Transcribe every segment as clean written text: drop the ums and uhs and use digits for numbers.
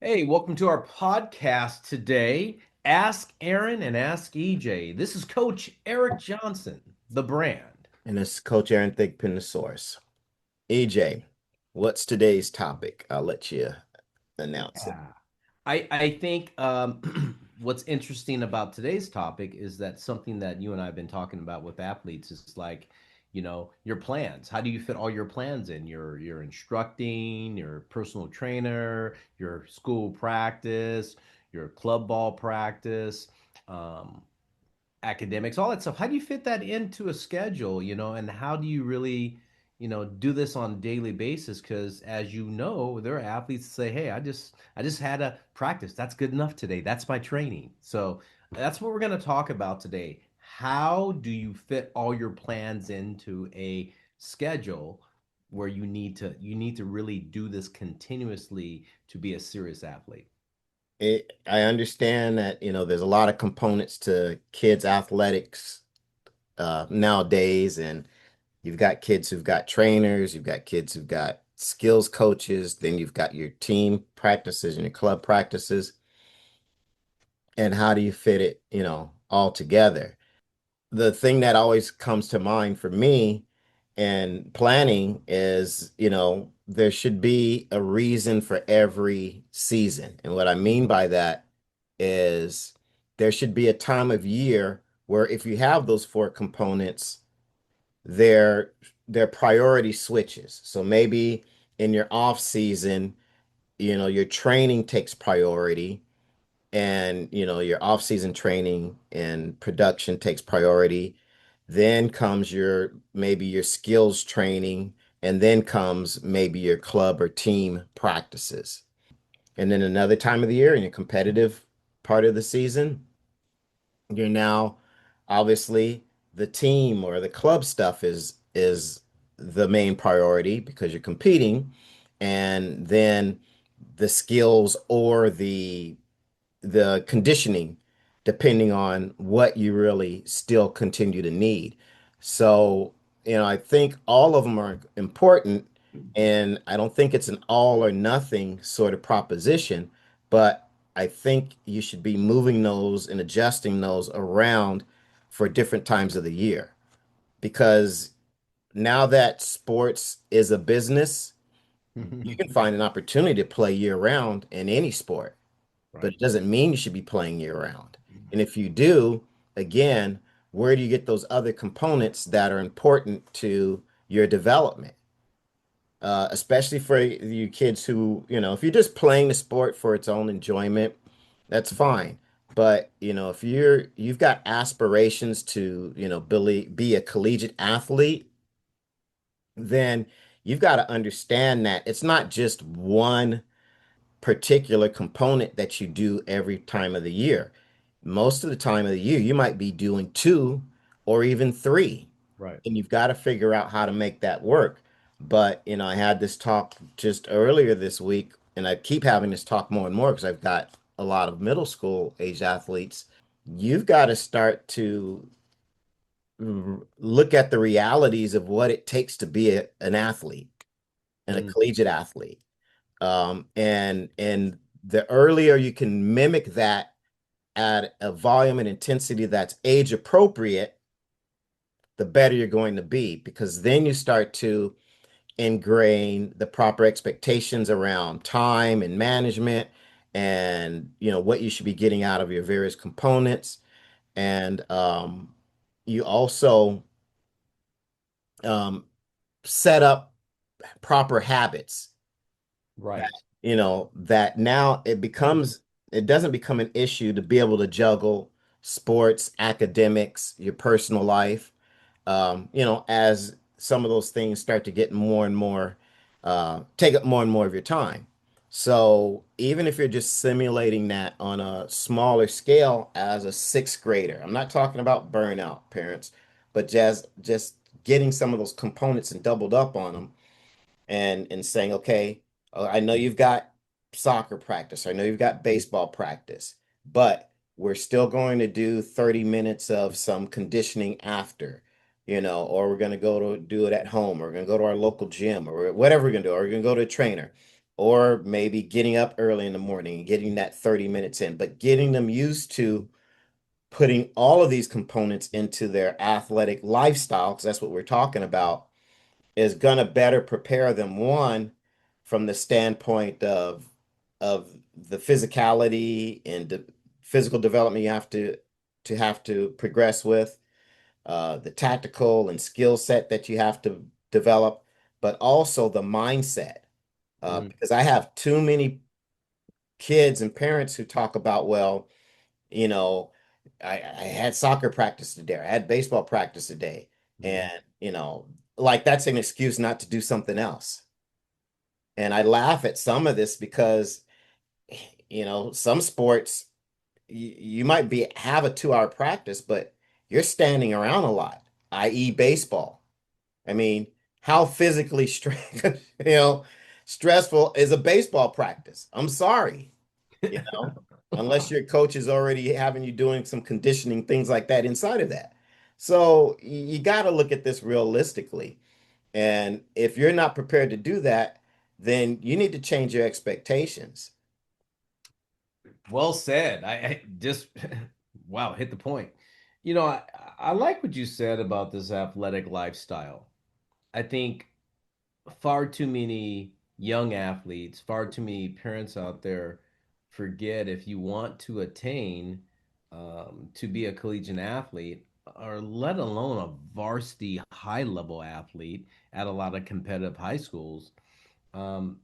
Hey, welcome to our podcast today. Ask Aaron and Ask EJ. This is Coach Eric Johnson, the brand. And it's Coach Aaron Thigpen, the source. EJ, what's today's topic? I'll let you announce it. Yeah. I think what's interesting about today's topic is that something that you and I have been talking about with athletes is like, your plans. How do you fit all your plans in? Your instructing, your personal trainer, your school practice, your club ball practice. Um, Academics, all that stuff. How do you fit that into a schedule, and how do you really, do this on a daily basis? Because as you know, there are athletes that say, "Hey, I just had a practice. That's good enough today. That's my training." So that's what we're going to talk about today. How do you fit all your plans into a schedule where you need to really do this continuously to be a serious athlete? I understand that, there's a lot of components to kids' athletics nowadays, and you've got kids who've got trainers, you've got kids who've got skills coaches, then you've got your team practices and your club practices, and how do you fit it, all together? The thing that always comes to mind for me and planning is, there should be a reason for every season. And what I mean by that is there should be a time of year where if you have those four components, their their priority switches. So maybe in your off season, your training takes priority and your off-season training and production takes priority. Then comes your maybe your skills training, and then comes maybe your club or team practices. And then another time of the year in your competitive part of the season, you're now obviously the team or the club stuff is the main priority because you're competing, and then the skills or the conditioning, depending on what you really still continue to need. So, I think all of them are important, and I don't think it's an all or nothing sort of proposition, but I think you should be moving those and adjusting those around for different times of the year because now that sports is a business, you can find an opportunity to play year round in any sport, but Right. it doesn't mean you should be playing year round. And if you do, again, where do you get those other components that are important to your development? Especially for you kids who, if you're just playing the sport for its own enjoyment, that's fine. But, if you've got aspirations to, be a collegiate athlete, then you've got to understand that it's not just one particular component that you do every time of the year. Most of the time of the year, you might be doing two or even three, Right. and you've got to figure out how to make that work. But, I had this talk just earlier this week, and I keep having this talk more and more because I've got a lot of middle school age athletes. You've got to start to look at the realities of what it takes to be an athlete and a Mm, collegiate athlete. And the earlier you can mimic that at a volume and intensity that's age appropriate, the better you're going to be because then you start to ingrain the proper expectations around time and management and what you should be getting out of your various components. And you also um, set up proper habits that right. that now it doesn't become an issue to be able to juggle sports, academics, your personal life, as some of those things start to get more and more take up more and more of your time. So even if you're just simulating that on a smaller scale as a sixth grader, I'm not talking about burnout, parents, but just getting some of those components and doubled up on them and saying, okay, I know you've got soccer practice, I know you've got baseball practice, but we're still going to do 30 minutes of some conditioning after, or we're going to go to do it at home, or we're going to go to our local gym, or whatever we're going to do, or we're going to go to a trainer. or maybe getting up early in the morning and getting that 30 minutes in, but getting them used to putting all of these components into their athletic lifestyle, because that's what we're talking about, is going to better prepare them, one, from the standpoint of the physicality and the physical development you have to progress with, the tactical and skill set that you have to develop, but also the mindset. Mhm. Because I have too many kids and parents who talk about, well, you know, I had soccer practice today, I had baseball practice today, Mhm. and like that's an excuse not to do something else. And I laugh at some of this because, some sports you might be have a 2 hour practice, but you're standing around a lot, i.e. baseball. I mean, how physically you know, stressful is a baseball practice? I'm sorry, you know, unless your coach is already having you doing some conditioning, things like that inside of that. So you got to look at this realistically. And if you're not prepared to do that, then you need to change your expectations. Well said. I just wow, hit the point. I like what you said about this athletic lifestyle. I think far too many young athletes, far too many parents out there forget if you want to attain to be a collegiate athlete, or let alone a varsity high level athlete at a lot of competitive high schools,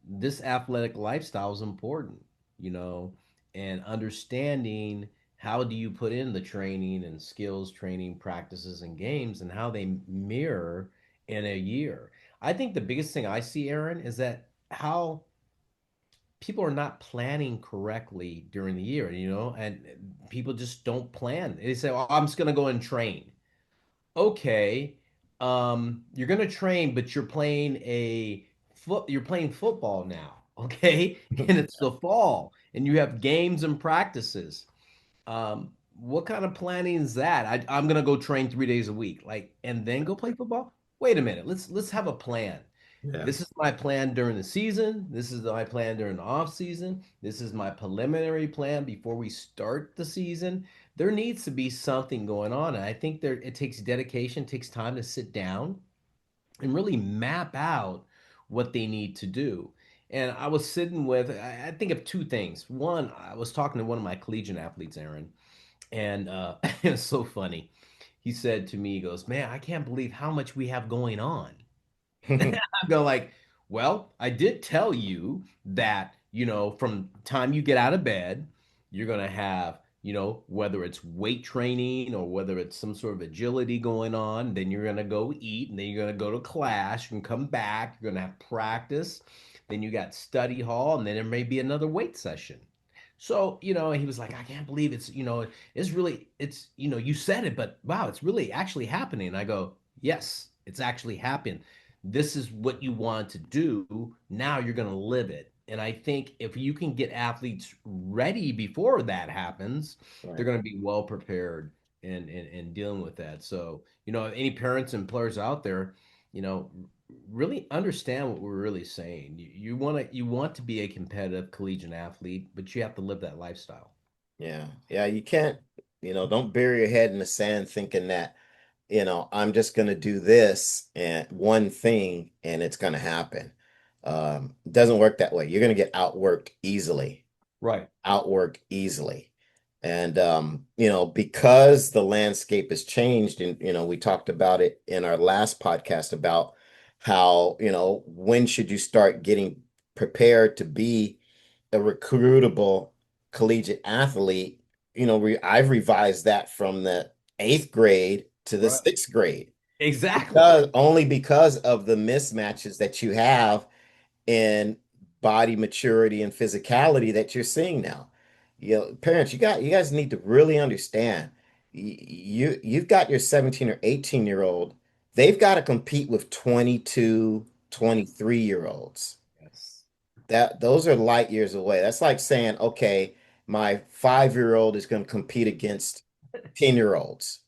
this athletic lifestyle is important, you know, and understanding how do you put in the training and skills training practices and games and how they mirror in a year. I think the biggest thing I see, Aaron, is that how people are not planning correctly during the year, and people just don't plan. They say, "Well, I'm just going to go and train." Okay, you're gonna train, but you're playing football now, okay? And it's the fall, and you have games and practices. What kind of planning is that? I'm gonna go train 3 days a week, like, and then go play football? Wait a minute, let's have a plan. Yeah. This is my plan during the season. This is my plan during the off season. This is my preliminary plan before we start the season. There needs to be something going on. And I think it takes dedication, takes time to sit down and really map out what they need to do. And I was sitting with, I think of two things. One, I was talking to one of my collegiate athletes, Aaron, and it's so funny. He said to me, he goes, "Man, I can't believe how much we have going on." I go like, well, I did tell you that, from time you get out of bed, you're gonna have, whether it's weight training or whether it's some sort of agility going on, then you're gonna go eat, and then you're gonna go to class, you can come back, you're gonna have practice, then you got study hall, and then there may be another weight session. So, he was like, I can't believe it's really, you said it, but wow, it's really actually happening. And I go, yes, it's actually happening. This is what you want to do. Now you're going to live it. And I think if you can get athletes ready before that happens, they're Right. going to be well prepared in dealing with that. So, any parents and players out there, you know, really understand what we're really saying. You want to be a competitive collegiate athlete, but you have to live that lifestyle. Yeah. Yeah. You can't, don't bury your head in the sand thinking that, I'm just going to do this and one thing and it's going to happen. It doesn't work that way. You're going to get outworked easily, Right. outworked easily. And, because the landscape has changed, and, we talked about it in our last podcast about how, when should you start getting prepared to be a recruitable collegiate athlete? I've revised that from the 8th grade to the Right. 6th grade, Exactly. because of the mismatches that you have in body maturity and physicality that you're seeing now. Parents, you guys need to really understand. You've got your 17 or 18-year-old. They've got to compete with 22, 23-year olds. Yes. That those are light years away. That's like saying, okay, my 5-year-old is going to compete against 10-year olds.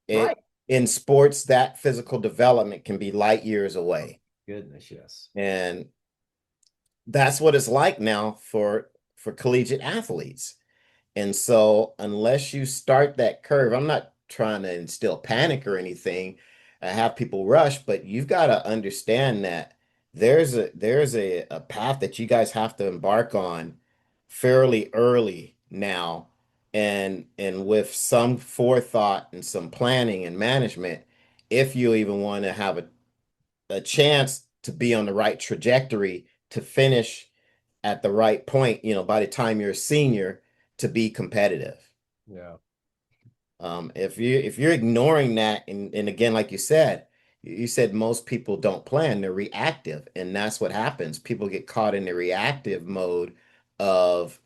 Right. It in sports, that physical development can be light years away. Goodness, yes. And that's what it's like now for collegiate athletes. And so, unless you start that curve, I'm not trying to instill panic or anything, have people rush, but you've got to understand that there's a path that you guys have to embark on fairly early now, and with some forethought and some planning and management, if you even want to have a chance to be on the right trajectory to finish at the right point, by the time you're a senior to be competitive. Yeah. If you're ignoring that, and again, like you said most people don't plan, they're reactive, and that's what happens. People get caught in the reactive mode of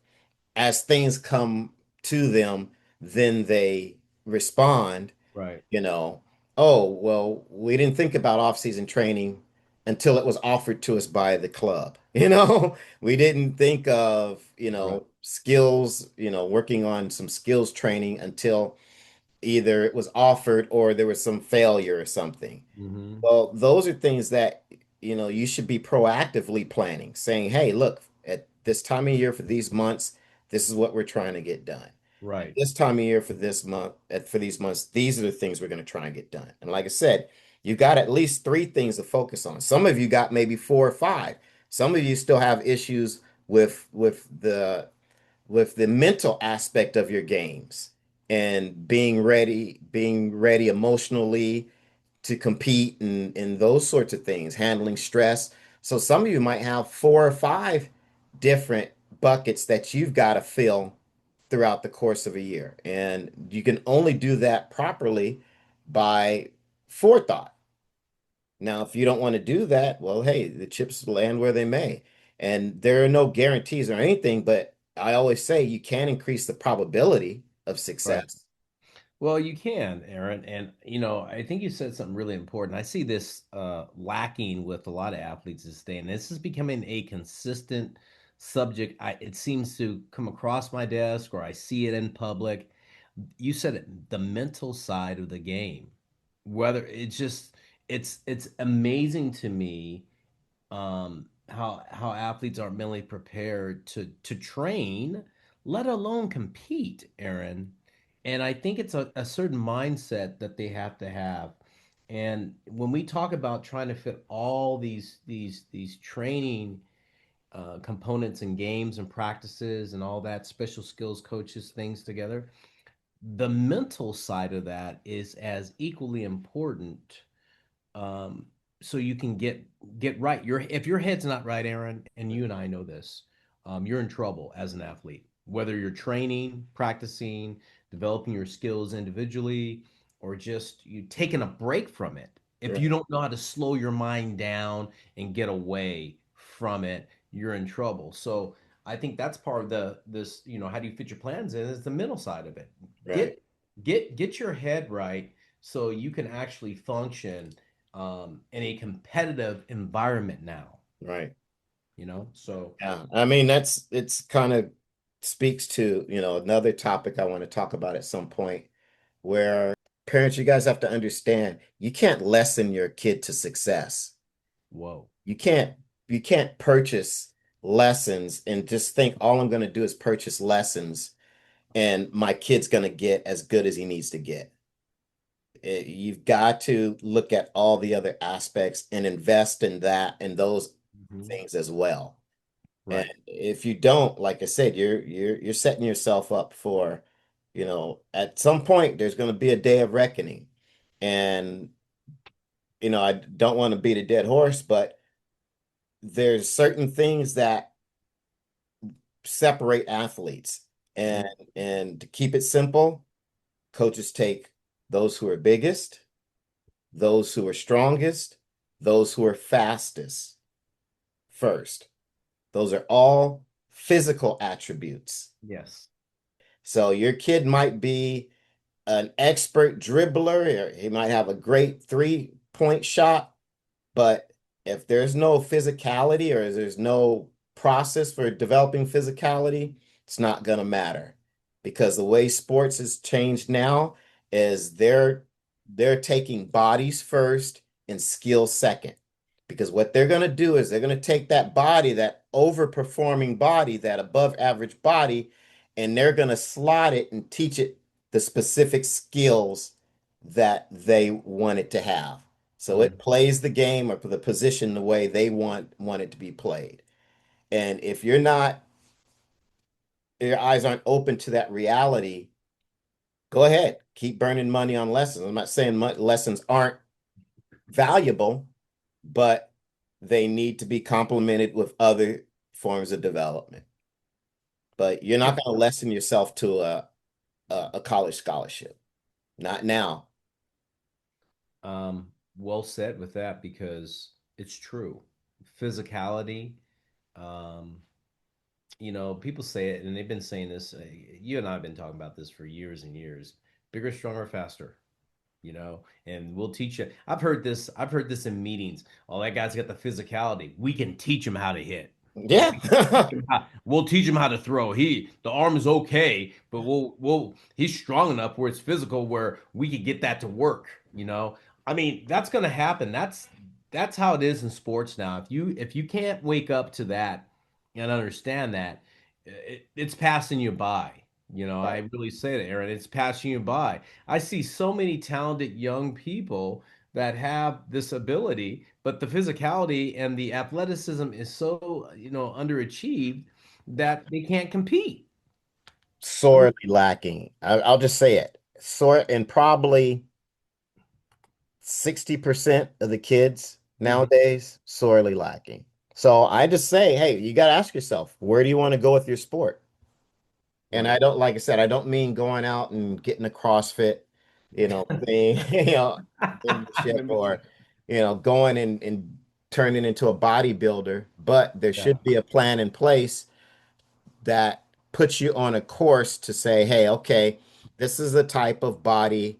as things come to them, then they respond Right. you know, oh, well, we didn't think about off-season training until it was offered to us by the club. We didn't think of, Right. skills, working on some skills training until either it was offered or there was some failure or something. Hmm. Well, those are things that, you should be proactively planning, saying, hey, look, at this time of year for these months, this is what we're trying to get done. At Right. this time of year for this month, for these months, these are the things we're going to try and get done. And like I said, you got at least three things to focus on. Some of you got maybe four or five. Some of you still have issues with the mental aspect of your games and being ready emotionally to compete and those sorts of things, handling stress. So some of you might have four or five different buckets that you've got to fill throughout the course of a year. And you can only do that properly by forethought. Now, if you don't want to do that, well, hey, the chips land where they may. And there are no guarantees or anything, but I always say you can increase the probability of Right. success. Well, you can, Aaron, and I think you said something really important. I see this lacking with a lot of athletes this day, and this is becoming a consistent subject. It seems to come across my desk, or I see it in public. You said it, the mental side of the game. Whether it's amazing to me how athletes are mentally prepared to train, let alone compete, Aaron. And I think it's a certain mindset that they have to have. And when we talk about trying to fit all these training components and games and practices and all that special skills coaches things together, the mental side of that is as equally important, um, so you can get right. If your head's not right, Aaron, and you and I know this, you're in trouble as an athlete. Whether you're training, practicing, developing your skills individually, or just you taking a break from it. If you Right, don't know how to slow your mind down and get away from it, you're in trouble. So I think that's part of this, how do you fit your plans in is the mental side of it. right, Get get your head right so you can actually function in a competitive environment now, right. So Yeah, I mean it's kind of speaks to, another topic I want to talk about at some point where parents, you guys have to understand you can't lessen your kid to success. whoa. You can't purchase lessons and just think all I'm going to do is purchase lessons and my kid's going to get as good as he needs to get. You've got to look at all the other aspects and invest in that and those Mhm. things as well. And Right. if you don't, like I said, you're setting yourself up for, at some point there's going to be a day of reckoning. And I don't want to beat a dead horse, but there's certain things that separate athletes. Mhm. And to keep it simple, coaches take those who are biggest, those who are strongest, those who are fastest first. Those are all physical attributes. Yes. So your kid might be an expert dribbler, or he might have a great three-point shot, but if there's no physicality or there's no process for developing physicality, it's not going to matter because the way sports has changed now is they're taking bodies first and skill second Because what they're going to do is they're going to take that body, that overperforming body, that above average body, and they're going to slot it and teach it the specific skills that they want it to have. So it Mhm. plays the game or the position the way they want it to be played. And if you're not, your eyes aren't open to that reality, go ahead, keep burning money on lessons. I'm not saying lessons aren't valuable, but they need to be complemented with other forms of development. But you're not going to lessen yourself to a college scholarship. Not now. Well said with that because it's true. Physicality, um, people say it, and they've been saying this. You and I have been talking about this for years and years. Bigger, stronger, faster. And we'll teach you. I've heard this in meetings. Oh, that guy's got the physicality. We can teach him how to hit. Yeah. We'll teach him how to throw. The arm is okay, but he's strong enough where it's physical where we could get that to work. I mean, that's gonna happen. That's how it is in sports now. If you can't wake up to that and understand that, it's passing you by. Right. I really say that, Aaron. It's passing you by. I see so many talented young people that have this ability, but the physicality and the athleticism is so, underachieved that they can't compete. I mean, Sorely lacking. I'll just say it. And probably 60% of the kids mhm, nowadays sorely lacking. So I just say, hey, you got to ask yourself, where do you want to go with your sport? And I right. don't, like I said, I don't mean going out and getting a CrossFit, thing, membership Membership. or, going and turning into a bodybuilder, but there Yeah. should be a plan in place that puts you on a course to say, hey, okay, this is the type of body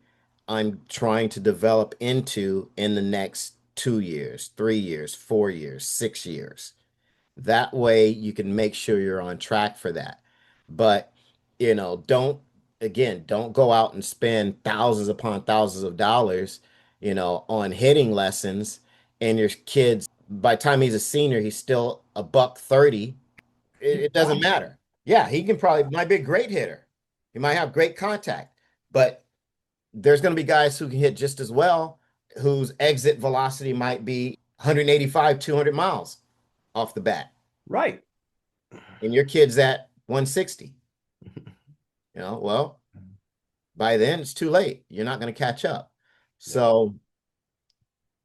I'm trying to develop into in the next 2 years, 3 years, 4 years, 6 years. That way you can make sure you're on track for that. But, don't go out and spend thousands upon thousands of dollars, on hitting lessons. And your kids, by the time he's a senior, he's still a buck 30. It doesn't Right. matter. Yeah, he can probably might be a great hitter. He might have great contact, but there's going to be guys who can hit just as well, whose exit velocity might be 185, 200 miles off the bat. Right. And your kid's at 160. Well, by then it's too late. You're not going to catch up. Yeah. So,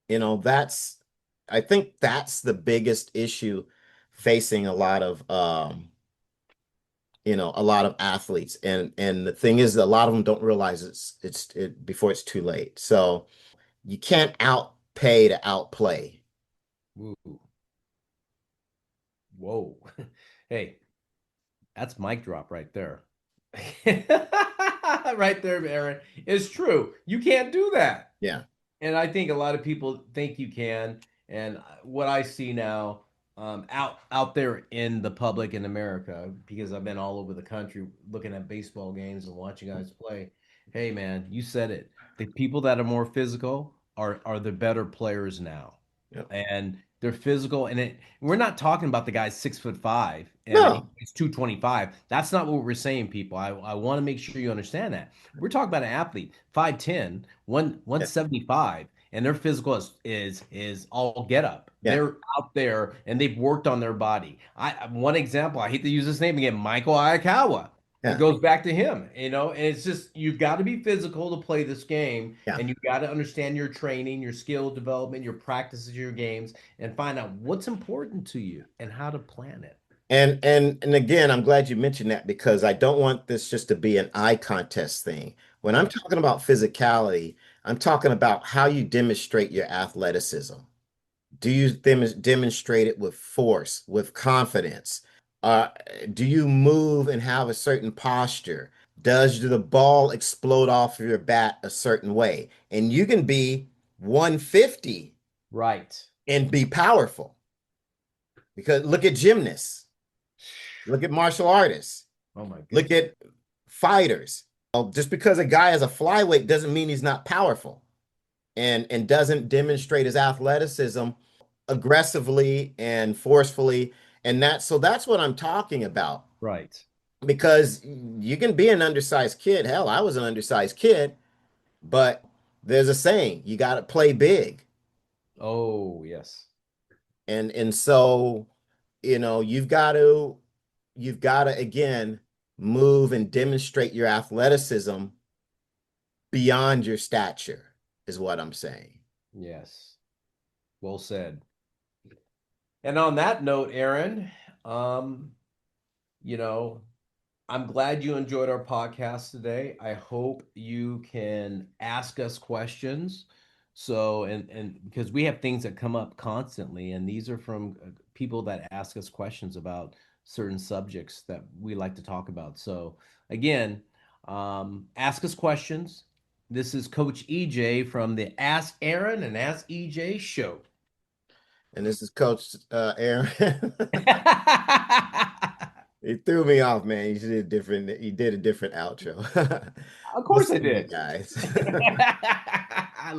that's I think that's the biggest issue facing a lot of athletes. And the thing is that a lot of them don't realize before it's too late. So you can't outpay to outplay. Ooh. Whoa. Hey, that's mic drop right there. Right there, Aaron. It's true. You can't do that. Yeah. And I think a lot of people think you can. And what I see now, out there in the public in America, because I've been all over the country looking at baseball games and watching guys play. Hey, man, you said it. The people that are more physical are the better players now, Yeah. and they're physical. And we're not talking about the guy 6'5" and No. he's 225. That's not what we're saying, people. I want to make sure you understand that. We're talking about an athlete, 5'10", Yeah. 175, and their physical is all get up. Yeah. They're out there and they've worked on their body. One example, I hate to use his name again, Michael Ayakawa. It Yeah. goes back to him, and it's just you've got to be physical to play this game, Yeah. and you've got to understand your training, your skill development, your practices, your games, and find out what's important to you and how to plan it. And again, I'm glad you mentioned that because I don't want this just to be an eye contest thing. When I'm Right. talking about physicality, I'm talking about how you demonstrate your athleticism. Do you demonstrate it with force, with confidence? Uh, do you move and have a certain posture? Does the ball explode off of your bat a certain way? And you can be 150 Right. and be powerful because look at gymnasts, look at martial artists, Oh my look goodness. at fighters. Just because a guy has a flyweight doesn't mean he's not powerful and doesn't demonstrate his athleticism. aggressively and forcefully. And that's what I'm talking about. Right. Because you can be an undersized kid. Hell, I was an undersized kid, but there's a saying, you got to play big. Oh, yes. And so, you've got to again move and demonstrate your athleticism beyond your stature, is what I'm saying. Yes. Well said. And on that note, Aaron, um, you know, I'm glad you enjoyed our podcast today. I hope you can ask us questions. So, and because we have things that come up constantly, and these are from people that ask us questions about certain subjects that we like to talk about. So, again, ask us questions. This is Coach EJ from the Ask Aaron and Ask EJ show. And this is Coach Aaron. He threw me off, man. He did a different outro. Of We'll course I see you did. guys. I